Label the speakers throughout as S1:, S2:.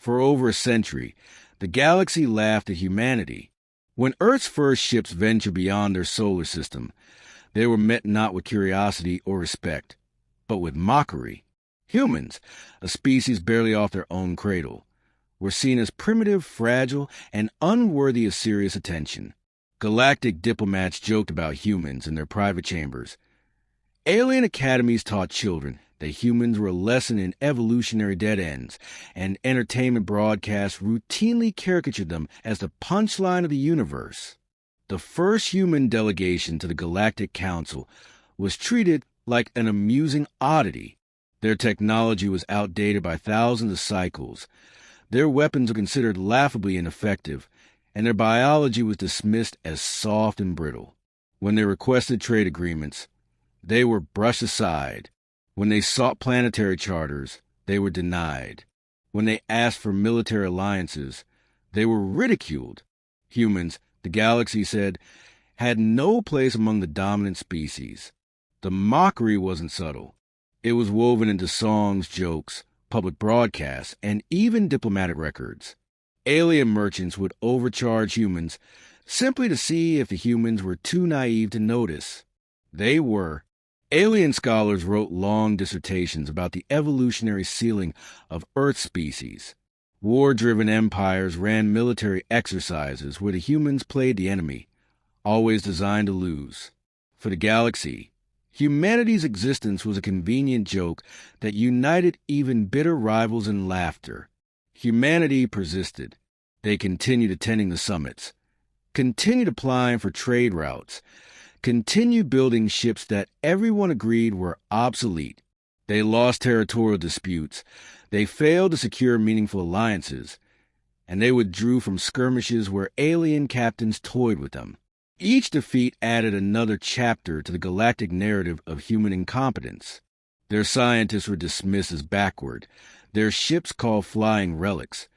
S1: For over a century, the galaxy laughed at humanity. When Earth's first ships ventured beyond their solar system, they were met not with curiosity or respect, but with mockery. Humans, a species barely off their own cradle, were seen as primitive, fragile, and unworthy of serious attention. Galactic diplomats joked about humans in their private chambers. Alien academies taught children that humans were a lesson in evolutionary dead ends, and entertainment broadcasts routinely caricatured them as the punchline of the universe. The first human delegation to the Galactic Council was treated like an amusing oddity. Their technology was outdated by thousands of cycles. Their weapons were considered laughably ineffective, and their biology was dismissed as soft and brittle. When they requested trade agreements, they were brushed aside. When they sought planetary charters, they were denied. When they asked for military alliances, they were ridiculed. Humans, the galaxy said, had no place among the dominant species. The mockery wasn't subtle. It was woven into songs, jokes, public broadcasts, and even diplomatic records. Alien merchants would overcharge humans simply to see if the humans were too naive to notice. They were. Alien scholars wrote long dissertations about the evolutionary ceiling of Earth species. War-driven empires ran military exercises where the humans played the enemy, always designed to lose. For the galaxy, humanity's existence was a convenient joke that united even bitter rivals in laughter. Humanity persisted. They continued attending the summits, continued applying for trade routes, continued building ships that everyone agreed were obsolete. They lost territorial disputes, they failed to secure meaningful alliances, and they withdrew from skirmishes where alien captains toyed with them. Each defeat added another chapter to the galactic narrative of human incompetence. Their scientists were dismissed as backward, their ships called flying relics,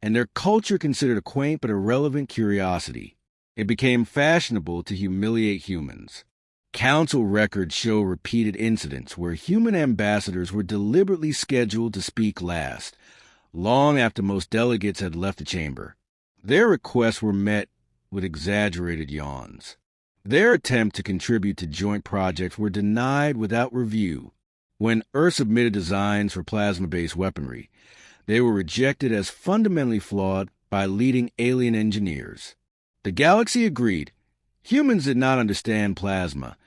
S1: and their culture considered a quaint but irrelevant curiosity. It became fashionable to humiliate humans. Council records show repeated incidents where human ambassadors were deliberately scheduled to speak last, long after most delegates had left the chamber. Their requests were met with exaggerated yawns. Their attempt to contribute to joint projects were denied without review. When Earth submitted designs for plasma-based weaponry, they were rejected as fundamentally flawed by leading alien engineers. The galaxy agreed. Humans did not understand plasma,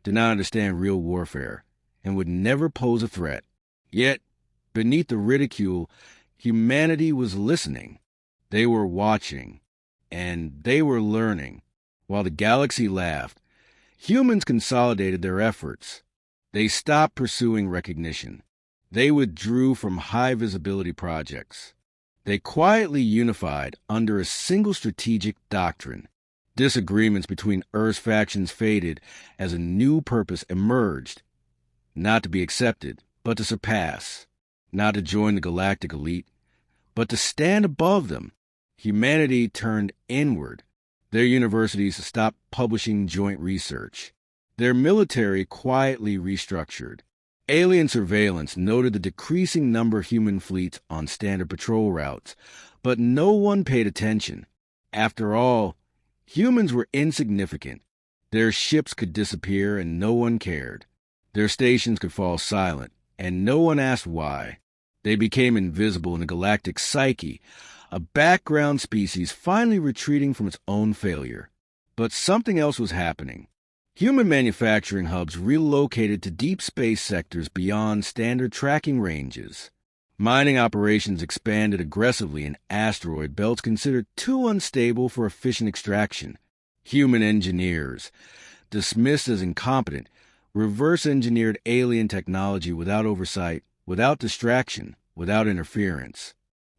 S1: did not understand real warfare, and would never pose a threat. Yet, beneath the ridicule, humanity was listening. They were watching, and they were learning. While the galaxy laughed, humans consolidated their efforts. They stopped pursuing recognition. They withdrew from high-visibility projects. They quietly unified under a single strategic doctrine. Disagreements between Earth's factions faded as a new purpose emerged, not to be accepted, but to surpass, not to join the galactic elite, but to stand above them. Humanity turned inward. Their universities stopped publishing joint research. Their military quietly restructured. Alien surveillance noted the decreasing number of human fleets on standard patrol routes, but no one paid attention. After all, humans were insignificant. Their ships could disappear and no one cared. Their stations could fall silent and no one asked why. They became invisible in the galactic psyche, a background species finally retreating from its own failure. But something else was happening. Human manufacturing hubs relocated to deep space sectors beyond standard tracking ranges. Mining operations expanded aggressively in asteroid belts considered too unstable for efficient extraction. Human engineers, dismissed as incompetent, reverse-engineered alien technology without oversight, without distraction, without interference.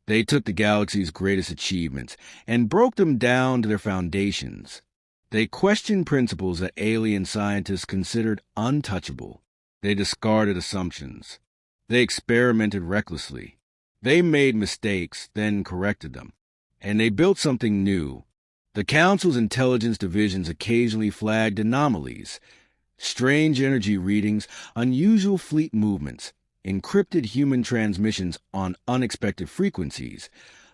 S1: They took the galaxy's greatest achievements and broke them down to their foundations. They questioned principles that alien scientists considered untouchable. They discarded assumptions. They experimented recklessly. They made mistakes, then corrected them. And they built something new. The Council's intelligence divisions occasionally flagged anomalies, strange energy readings, unusual fleet movements. encrypted human transmissions on unexpected frequencies,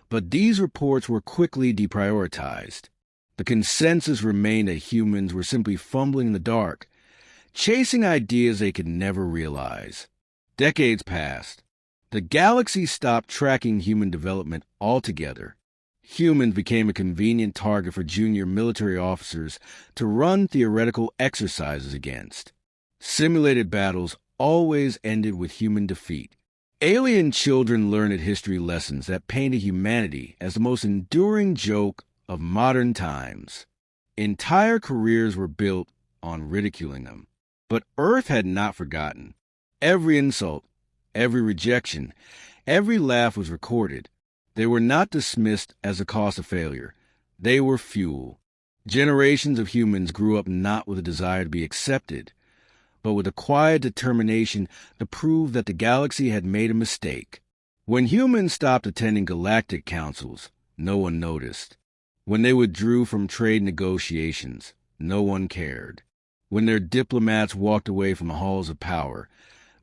S1: but these reports were quickly deprioritized. The consensus remained that humans were simply fumbling in the dark, chasing ideas they could never realize. Decades passed. The galaxy stopped tracking human development altogether. Humans became a convenient target for junior military officers to run theoretical exercises against. Simulated battles always ended with human defeat. Alien children learned history lessons that painted humanity as the most enduring joke of modern times. Entire careers were built on ridiculing them. But Earth had not forgotten. Every insult, every rejection, every laugh was recorded. They were not dismissed as a cost of failure. They were fuel. Generations of humans grew up not with a desire to be accepted, but with a quiet determination to prove that the galaxy had made a mistake. When humans stopped attending galactic councils, no one noticed. When they withdrew from trade negotiations, no one cared. When their diplomats walked away from the halls of power,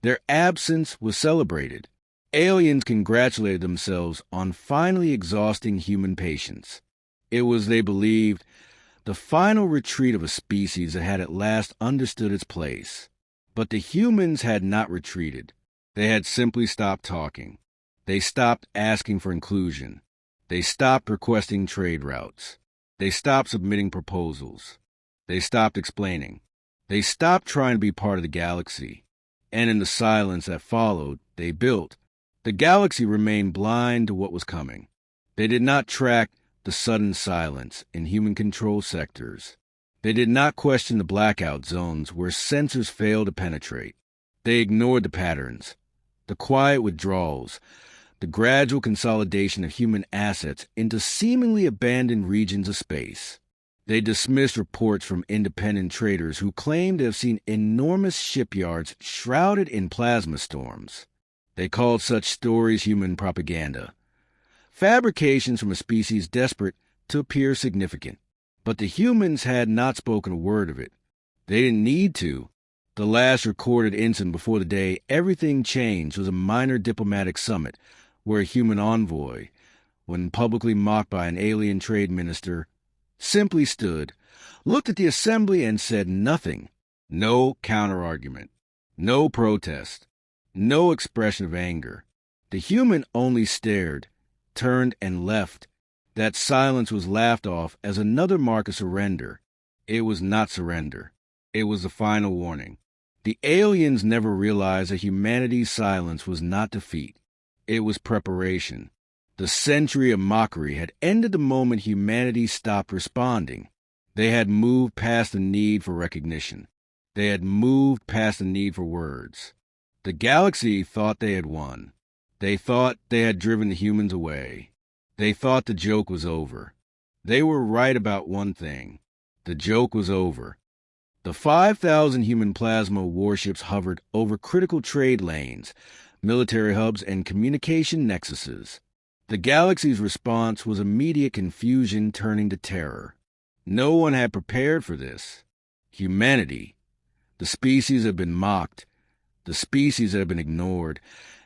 S1: their absence was celebrated. Aliens congratulated themselves on finally exhausting human patience. It was, they believed, the final retreat of a species that had at last understood its place. But the humans had not retreated. They had simply stopped talking. They stopped asking for inclusion. They stopped requesting trade routes. They stopped submitting proposals. They stopped explaining. They stopped trying to be part of the galaxy. And in the silence that followed, they built. The galaxy remained blind to what was coming. They did not track the sudden silence in human control sectors. They did not question the blackout zones where sensors failed to penetrate. They ignored the patterns, the quiet withdrawals, the gradual consolidation of human assets into seemingly abandoned regions of space. They dismissed reports from independent traders who claimed to have seen enormous shipyards shrouded in plasma storms. They called such stories human propaganda, fabrications from a species desperate to appear significant. But the humans had not spoken a word of it. They didn't need to. The last recorded incident before the day everything changed was a minor diplomatic summit where a human envoy, when publicly mocked by an alien trade minister, simply stood, looked at the assembly and said nothing. No counterargument. No protest. No expression of anger. The human only stared, turned, and left. That silence was laughed off as another mark of surrender. It was not surrender. It was the final warning. The aliens never realized that humanity's silence was not defeat. It was preparation. The century of mockery had ended the moment humanity stopped responding. They had moved past the need for recognition. They had moved past the need for words. The galaxy thought they had won. They thought they had driven the humans away. They thought the joke was over. They were right about one thing. The joke was over. The 5,000 human plasma warships hovered over critical trade lanes, military hubs, and communication nexuses. The galaxy's response was immediate confusion turning to terror. No one had prepared for this. Humanity, the species that had been mocked, the species that had been ignored,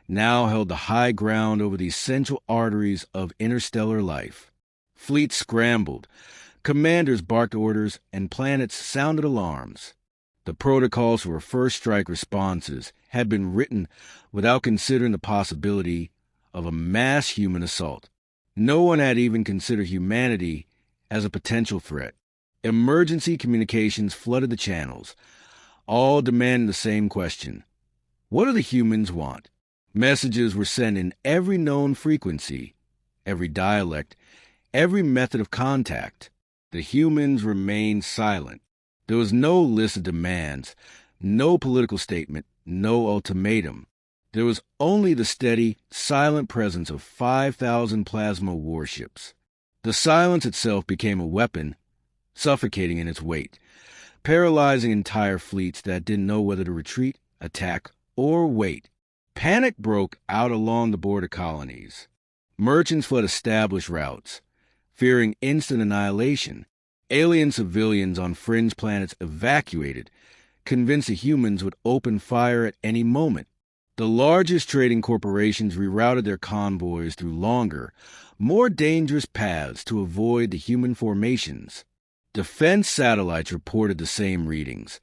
S1: now held the high ground over the essential arteries of interstellar life. Fleets scrambled, commanders barked orders, and planets sounded alarms. The protocols for first strike responses had been written without considering the possibility of a mass human assault. No one had even considered humanity as a potential threat. Emergency communications flooded the channels, all demanding the same question. What do the humans want? Messages were sent in every known frequency, every dialect, every method of contact. The humans remained silent. There was no list of demands, no political statement, no ultimatum. There was only the steady, silent presence of 5,000 plasma warships. The silence itself became a weapon, suffocating in its weight, paralyzing entire fleets that didn't know whether to retreat, attack, or wait. Panic broke out along the border colonies. Merchants fled established routes, fearing instant annihilation. Alien civilians on fringe planets evacuated, convinced the humans would open fire at any moment. The largest trading corporations rerouted their convoys through longer, more dangerous paths to avoid the human formations. Defense satellites reported the same readings.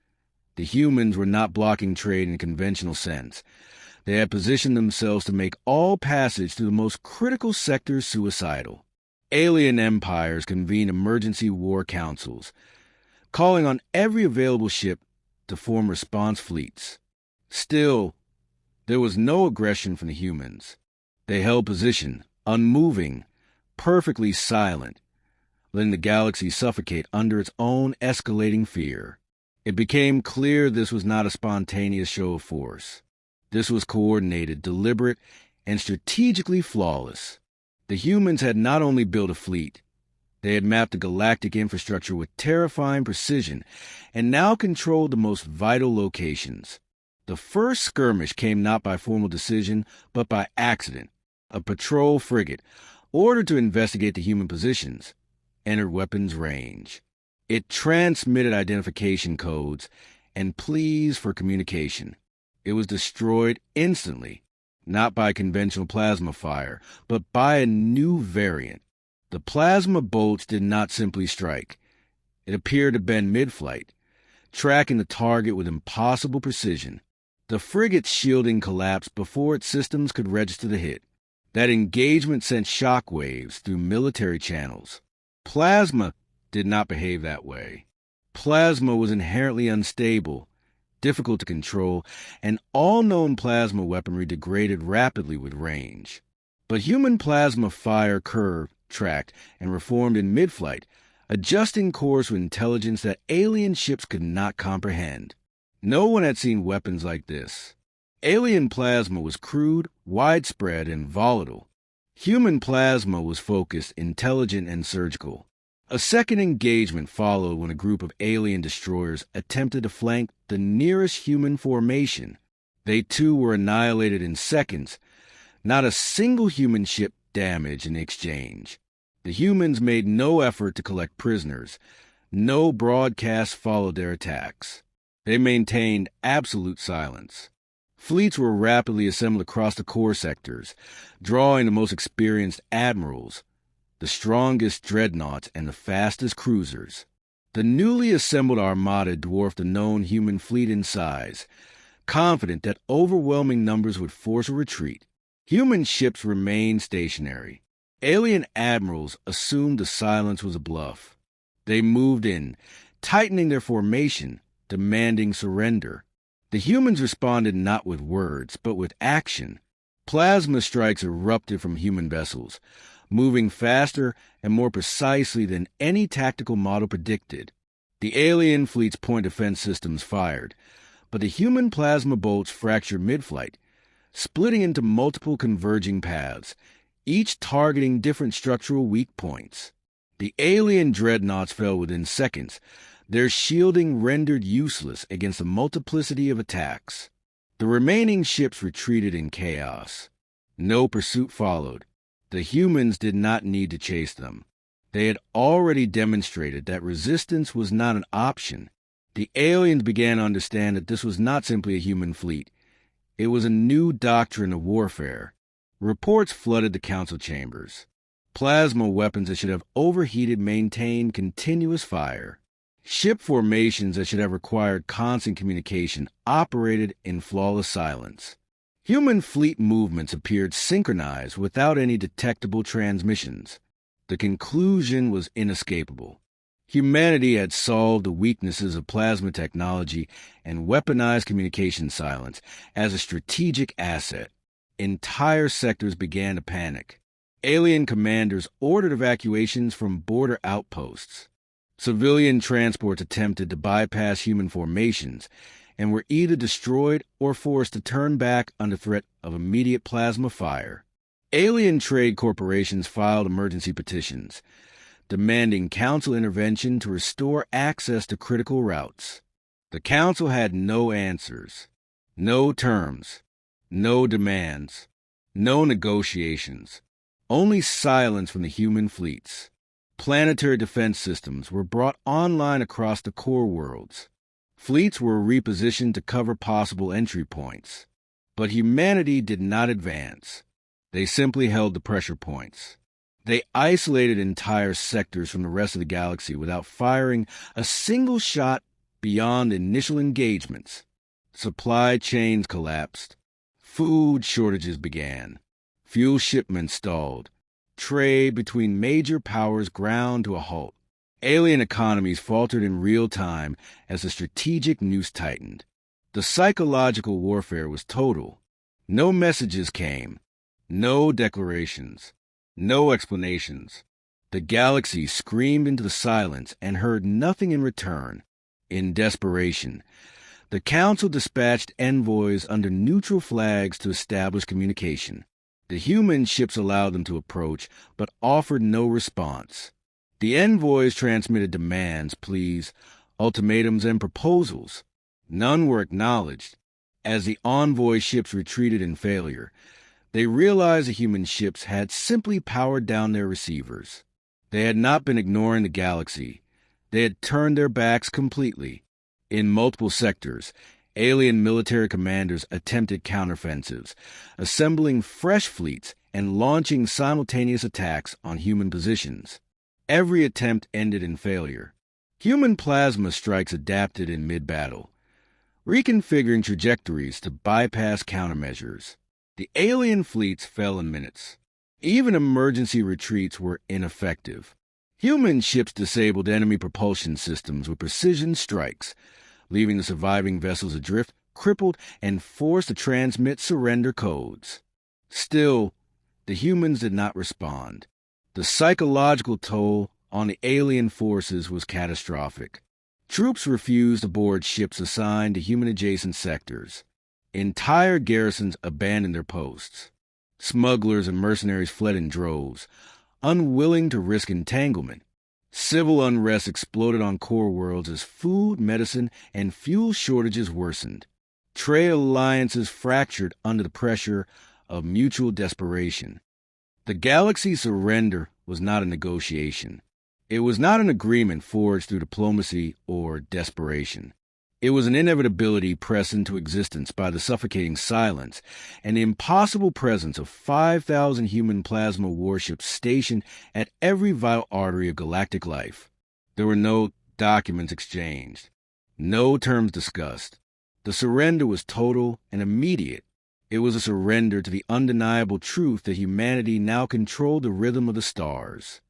S1: The humans were not blocking trade in a conventional sense. They had positioned themselves to make all passage through the most critical sectors suicidal. Alien empires convened emergency war councils, calling on every available ship to form response fleets. Still, there was no aggression from the humans. They held position, unmoving, perfectly silent, letting the galaxy suffocate under its own escalating fear. It became clear this was not a spontaneous show of force. This was coordinated, deliberate, and strategically flawless. The humans had not only built a fleet, they had mapped the galactic infrastructure with terrifying precision and now controlled the most vital locations. The first skirmish came not by formal decision, but by accident. A patrol frigate, ordered to investigate the human positions, entered weapons range. It transmitted identification codes and pleas for communication. It was destroyed instantly, not by conventional plasma fire, but by a new variant. The plasma bolts did not simply strike. It appeared to bend mid-flight, tracking the target with impossible precision. The frigate's shielding collapsed before its systems could register the hit. That engagement sent shockwaves through military channels. Plasma did not behave that way. Plasma was inherently unstable, difficult to control, and all known plasma weaponry degraded rapidly with range. But human plasma fire curved, tracked, and reformed in mid-flight, adjusting course with intelligence that alien ships could not comprehend. No one had seen weapons like this. Alien plasma was crude, widespread, and volatile. Human plasma was focused, intelligent, and surgical. A second engagement followed when a group of alien destroyers attempted to flank the nearest human formation. They too were annihilated in seconds, not a single human ship damaged in the exchange. The humans made no effort to collect prisoners. No broadcast followed their attacks. They maintained absolute silence. Fleets were rapidly assembled across the core sectors, drawing the most experienced admirals, the strongest dreadnoughts, and the fastest cruisers. The newly assembled armada dwarfed the known human fleet in size, confident that overwhelming numbers would force a retreat. Human ships remained stationary. Alien admirals assumed the silence was a bluff. They moved in, tightening their formation, demanding surrender. The humans responded not with words, but with action. Plasma strikes erupted from human vessels, moving faster and more precisely than any tactical model predicted. The alien fleet's point defense systems fired, but the human plasma bolts fractured mid-flight, splitting into multiple converging paths, each targeting different structural weak points. The alien dreadnoughts fell within seconds, their shielding rendered useless against a multiplicity of attacks. The remaining ships retreated in chaos. No pursuit followed. The humans did not need to chase them. They had already demonstrated that resistance was not an option. The aliens began to understand that this was not simply a human fleet. It was a new doctrine of warfare. Reports flooded the council chambers. Plasma weapons that should have overheated maintained continuous fire. Ship formations that should have required constant communication operated in flawless silence. Human fleet movements appeared synchronized without any detectable transmissions. The conclusion was inescapable. Humanity had solved the weaknesses of plasma technology and weaponized communication silence as a strategic asset. Entire sectors began to panic. Alien commanders ordered evacuations from border outposts. Civilian transports attempted to bypass human formations and were either destroyed or forced to turn back under threat of immediate plasma fire. Alien trade corporations filed emergency petitions, demanding council intervention to restore access to critical routes. The council had no answers, no terms, no demands, no negotiations, only silence from the human fleets. Planetary defense systems were brought online across the core worlds. Fleets were repositioned to cover possible entry points. But humanity did not advance. They simply held the pressure points. They isolated entire sectors from the rest of the galaxy without firing a single shot beyond initial engagements. Supply chains collapsed. Food shortages began. Fuel shipments stalled. Trade between major powers ground to a halt. Alien economies faltered in real time as the strategic noose tightened. The psychological warfare was total. No messages came. No declarations. No explanations. The galaxy screamed into the silence and heard nothing in return. In desperation, the Council dispatched envoys under neutral flags to establish communication. The human ships allowed them to approach, but offered no response. The envoys transmitted demands, pleas, ultimatums, and proposals. None were acknowledged. As the envoy ships retreated in failure, they realized the human ships had simply powered down their receivers. They had not been ignoring the galaxy. They had turned their backs completely. In multiple sectors, alien military commanders attempted counteroffensives, assembling fresh fleets and launching simultaneous attacks on human positions. Every attempt ended in failure. Human plasma strikes adapted in mid-battle, reconfiguring trajectories to bypass countermeasures. The alien fleets fell in minutes. Even emergency retreats were ineffective. Human ships disabled enemy propulsion systems with precision strikes, leaving the surviving vessels adrift, crippled, and forced to transmit surrender codes. Still, the humans did not respond. The psychological toll on the alien forces was catastrophic. Troops refused to board ships assigned to human-adjacent sectors. Entire garrisons abandoned their posts. Smugglers and mercenaries fled in droves, unwilling to risk entanglement. Civil unrest exploded on core worlds as food, medicine, and fuel shortages worsened. Trade alliances fractured under the pressure of mutual desperation. The galaxy's surrender was not a negotiation. It was not an agreement forged through diplomacy or desperation. It was an inevitability pressed into existence by the suffocating silence and the impossible presence of 5,000 human plasma warships stationed at every vital artery of galactic life. There were no documents exchanged, no terms discussed. The surrender was total and immediate. It was a surrender to the undeniable truth that humanity now controlled the rhythm of the stars.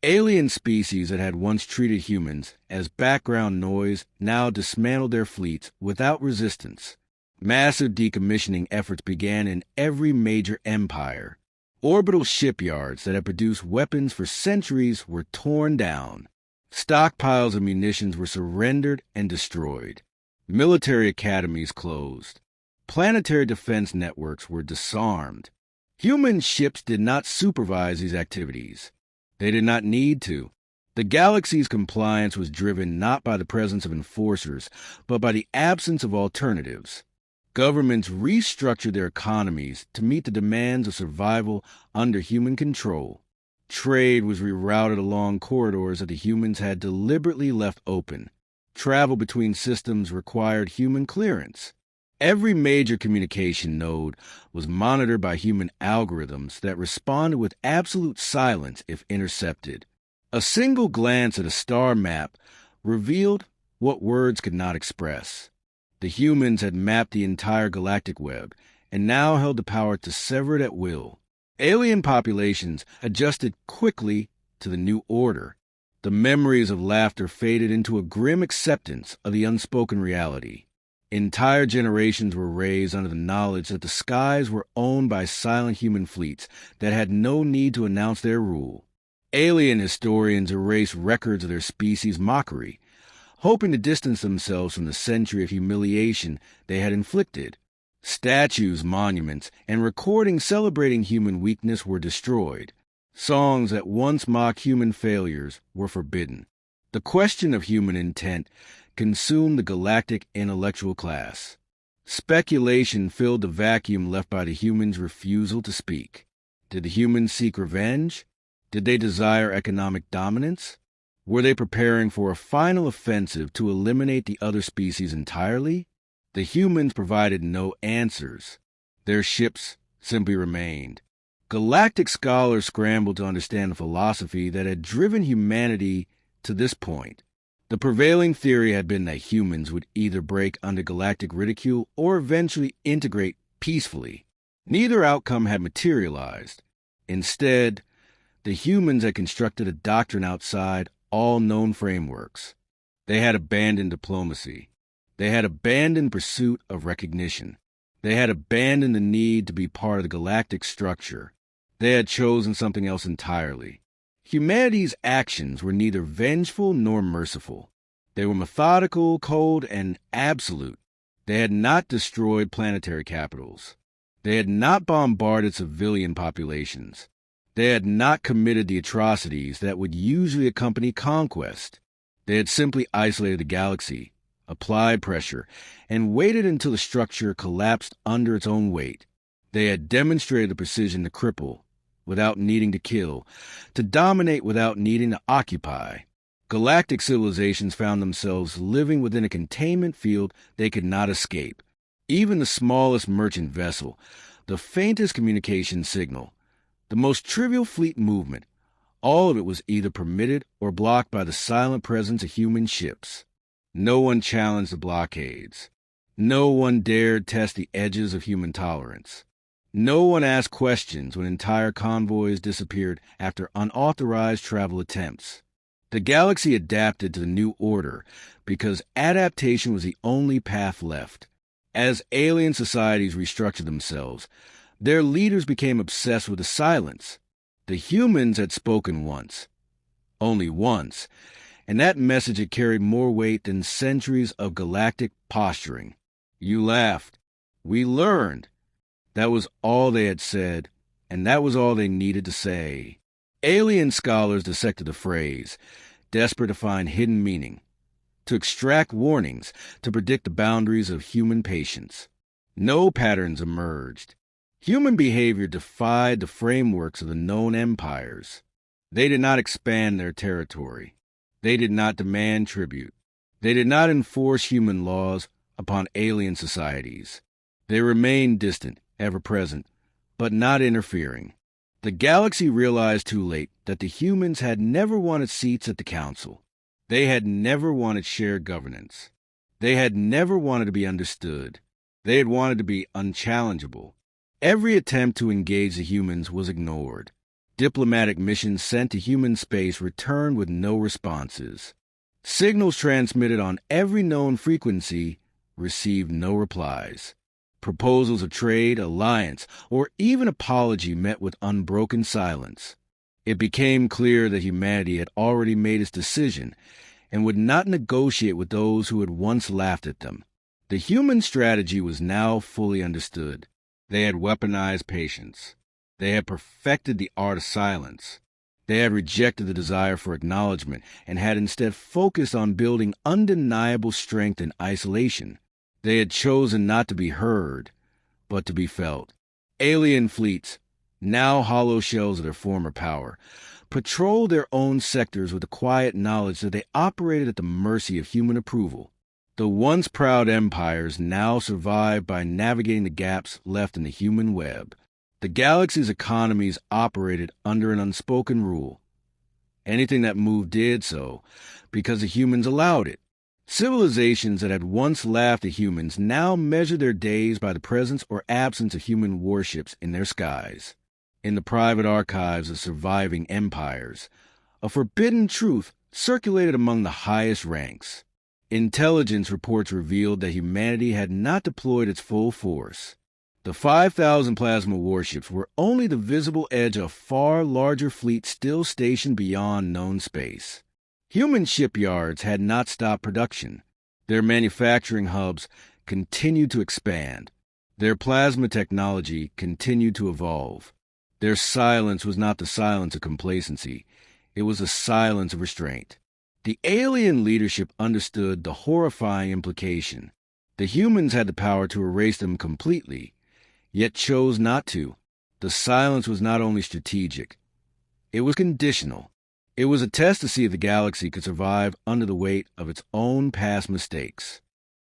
S1: Alien species that had once treated humans as background noise now dismantled their fleets without resistance. Massive decommissioning efforts began in every major empire. Orbital shipyards that had produced weapons for centuries were torn down. Stockpiles of munitions were surrendered and destroyed. Military academies closed. Planetary defense networks were disarmed. Human ships did not supervise these activities. They did not need to. The galaxy's compliance was driven not by the presence of enforcers, but by the absence of alternatives. Governments restructured their economies to meet the demands of survival under human control. Trade was rerouted along corridors that the humans had deliberately left open. Travel between systems required human clearance. Every major communication node was monitored by human algorithms that responded with absolute silence if intercepted. A single glance at a star map revealed what words could not express. The humans had mapped the entire galactic web and now held the power to sever it at will. Alien populations adjusted quickly to the new order. The memories of laughter faded into a grim acceptance of the unspoken reality. Entire generations were raised under the knowledge that the skies were owned by silent human fleets that had no need to announce their rule. Alien historians erased records of their species' mockery, hoping to distance themselves from the century of humiliation they had inflicted. Statues, monuments, and recordings celebrating human weakness were destroyed. Songs that once mocked human failures were forbidden. The question of human intent consumed the galactic intellectual class. Speculation filled the vacuum left by the humans' refusal to speak. Did the humans seek revenge? Did they desire economic dominance? Were they preparing for a final offensive to eliminate the other species entirely? The humans provided no answers. Their ships simply remained. Galactic scholars scrambled to understand the philosophy that had driven humanity to this point. The prevailing theory had been that humans would either break under galactic ridicule or eventually integrate peacefully. Neither outcome had materialized. Instead, the humans had constructed a doctrine outside all known frameworks. They had abandoned diplomacy. They had abandoned pursuit of recognition. They had abandoned the need to be part of the galactic structure. They had chosen something else entirely. Humanity's actions were neither vengeful nor merciful. They were methodical, cold, and absolute. They had not destroyed planetary capitals. They had not bombarded civilian populations. They had not committed the atrocities that would usually accompany conquest. They had simply isolated the galaxy, applied pressure, and waited until the structure collapsed under its own weight. They had demonstrated the precision to cripple without needing to kill, to dominate without needing to occupy. Galactic civilizations found themselves living within a containment field they could not escape. Even the smallest merchant vessel, the faintest communication signal, the most trivial fleet movement, all of it was either permitted or blocked by the silent presence of human ships. No one challenged the blockades. No one dared test the edges of human tolerance. No one asked questions when entire convoys disappeared after unauthorized travel attempts. The galaxy adapted to the new order because adaptation was the only path left. As alien societies restructured themselves, their leaders became obsessed with the silence. The humans had spoken once. Only once. And that message had carried more weight than centuries of galactic posturing. You laughed. We learned. That was all they had said, and that was all they needed to say. Alien scholars dissected the phrase, desperate to find hidden meaning, to extract warnings, to predict the boundaries of human patience. No patterns emerged. Human behavior defied the frameworks of the known empires. They did not expand their territory. They did not demand tribute. They did not enforce human laws upon alien societies. They remained distant, ever-present, but not interfering. The galaxy realized too late that the humans had never wanted seats at the council. They had never wanted shared governance. They had never wanted to be understood. They had wanted to be unchallengeable. Every attempt to engage the humans was ignored. Diplomatic missions sent to human space returned with no responses. Signals transmitted on every known frequency received no replies. Proposals of trade, alliance, or even apology met with unbroken silence. It became clear that humanity had already made its decision and would not negotiate with those who had once laughed at them. The human strategy was now fully understood. They had weaponized patience. They had perfected the art of silence. They had rejected the desire for acknowledgement and had instead focused on building undeniable strength in isolation. They had chosen not to be heard, but to be felt. Alien fleets, now hollow shells of their former power, patrolled their own sectors with the quiet knowledge that they operated at the mercy of human approval. The once proud empires now survived by navigating the gaps left in the human web. The galaxy's economies operated under an unspoken rule. Anything that moved did so because the humans allowed it. Civilizations that had once laughed at humans now measured their days by the presence or absence of human warships in their skies. In the private archives of surviving empires, a forbidden truth circulated among the highest ranks. Intelligence reports revealed that humanity had not deployed its full force. The 5,000 plasma warships were only the visible edge of a far larger fleet still stationed beyond known space. Human shipyards had not stopped production. Their manufacturing hubs continued to expand. Their plasma technology continued to evolve. Their silence was not the silence of complacency. It was the silence of restraint. The alien leadership understood the horrifying implication. The humans had the power to erase them completely, yet chose not to. The silence was not only strategic, it was conditional. It was a test to see if the galaxy could survive under the weight of its own past mistakes.